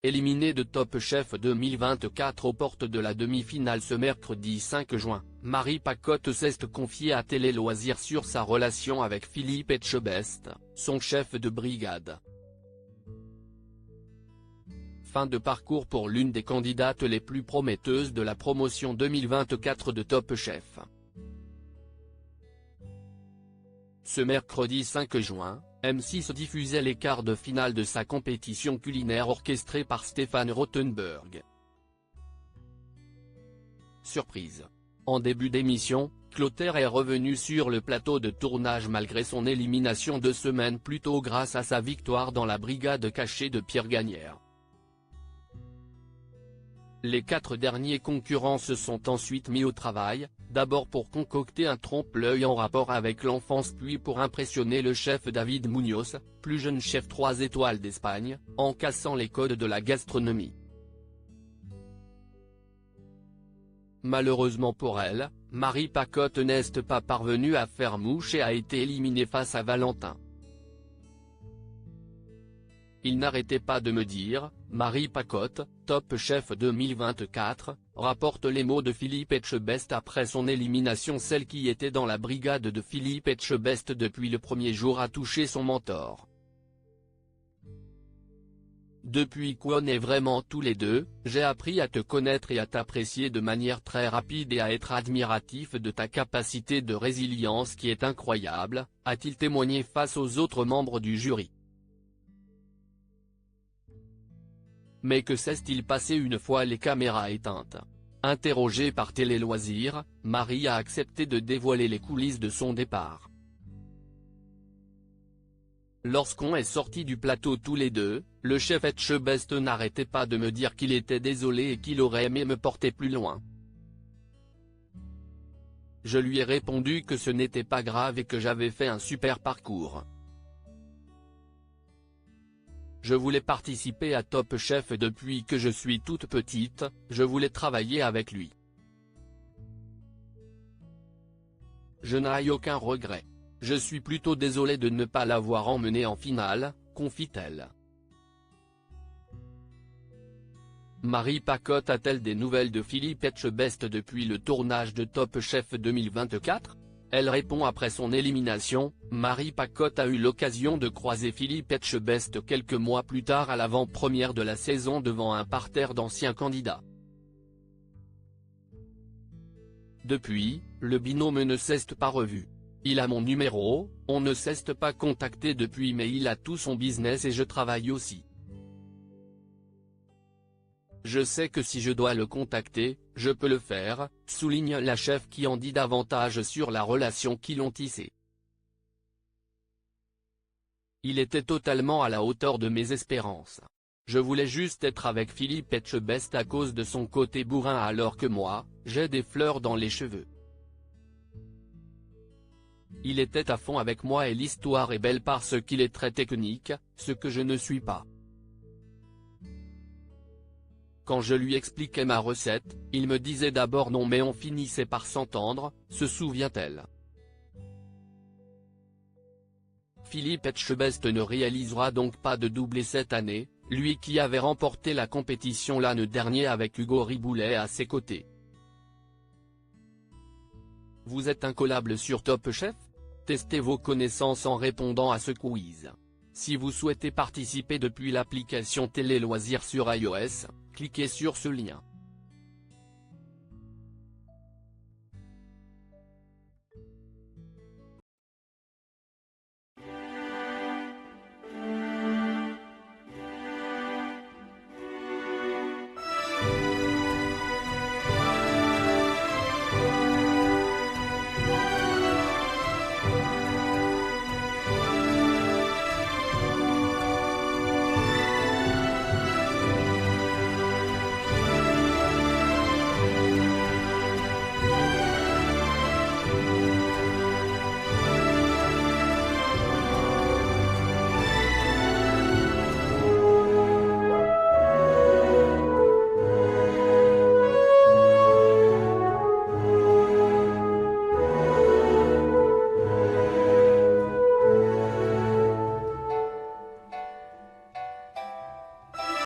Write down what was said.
Éliminé de Top Chef 2024 aux portes de la demi-finale ce mercredi 5 juin, Marie Pacotte s'est confiée à Télé Loisirs sur sa relation avec Philippe Etchebest, son chef de brigade. Fin de parcours pour l'une des candidates les plus prometteuses de la promotion 2024 de Top Chef. Ce mercredi 5 juin, M6 diffusait les quarts de finale de sa compétition culinaire orchestrée par Stéphane Rothenberg. Surprise. En début d'émission, Clotaire est revenu sur le plateau de tournage malgré son élimination 2 semaines plus tôt grâce à sa victoire dans la brigade cachée de Pierre Gagnère. Les 4 derniers concurrents se sont ensuite mis au travail, d'abord pour concocter un trompe-l'œil en rapport avec l'enfance puis pour impressionner le chef David Muñoz, plus jeune chef 3 étoiles d'Espagne, en cassant les codes de la gastronomie. Malheureusement pour elle, Marie Pacotte n'est pas parvenue à faire mouche et a été éliminée face à Valentin. Il n'arrêtait pas de me dire, Marie Pacotte, Top Chef 2024, rapporte les mots de Philippe Etchebest après son élimination. Celle qui était dans la brigade de Philippe Etchebest depuis le premier jour a touché son mentor. Depuis qu'on est vraiment tous les deux, j'ai appris à te connaître et à t'apprécier de manière très rapide et à être admiratif de ta capacité de résilience qui est incroyable, a-t-il témoigné face aux autres membres du jury. Mais que s'est-il passé une fois les caméras éteintes? Interrogée par Télé Loisirs, Marie a accepté de dévoiler les coulisses de son départ. Lorsqu'on est sortis du plateau tous les deux, le chef Etchebest n'arrêtait pas de me dire qu'il était désolé et qu'il aurait aimé me porter plus loin. Je lui ai répondu que ce n'était pas grave et que j'avais fait un super parcours. Je voulais participer à Top Chef depuis que je suis toute petite, je voulais travailler avec lui. Je n'ai aucun regret. Je suis plutôt désolé de ne pas l'avoir emmené en finale, confie-t-elle. Marie Pacotte a-t-elle des nouvelles de Philippe Etchebest depuis le tournage de Top Chef 2024 ? Elle répond après son élimination, Marie Pacotte a eu l'occasion de croiser Philippe Etchebest quelques mois plus tard à l'avant-première de la saison devant un parterre d'anciens candidats. Depuis, le binôme ne s'est pas revu. Il a mon numéro, on ne s'est pas contacté depuis mais il a tout son business et je travaille aussi. Je sais que si je dois le contacter, je peux le faire, souligne la chef qui en dit davantage sur la relation qu'ils ont tissée. Il était totalement à la hauteur de mes espérances. Je voulais juste être avec Philippe Etchebest à cause de son côté bourrin alors que moi, j'ai des fleurs dans les cheveux. Il était à fond avec moi et l'histoire est belle parce qu'il est très technique, ce que je ne suis pas. Quand je lui expliquais ma recette, il me disait d'abord non mais on finissait par s'entendre, se souvient-elle. Philippe Etchebest ne réalisera donc pas de doublé cette année, lui qui avait remporté la compétition l'année dernière avec Hugo Riboulet à ses côtés. Vous êtes incollable sur Top Chef? Testez vos connaissances en répondant à ce quiz. Si vous souhaitez participer depuis l'application Télé Loisirs sur iOS, cliquez sur ce lien.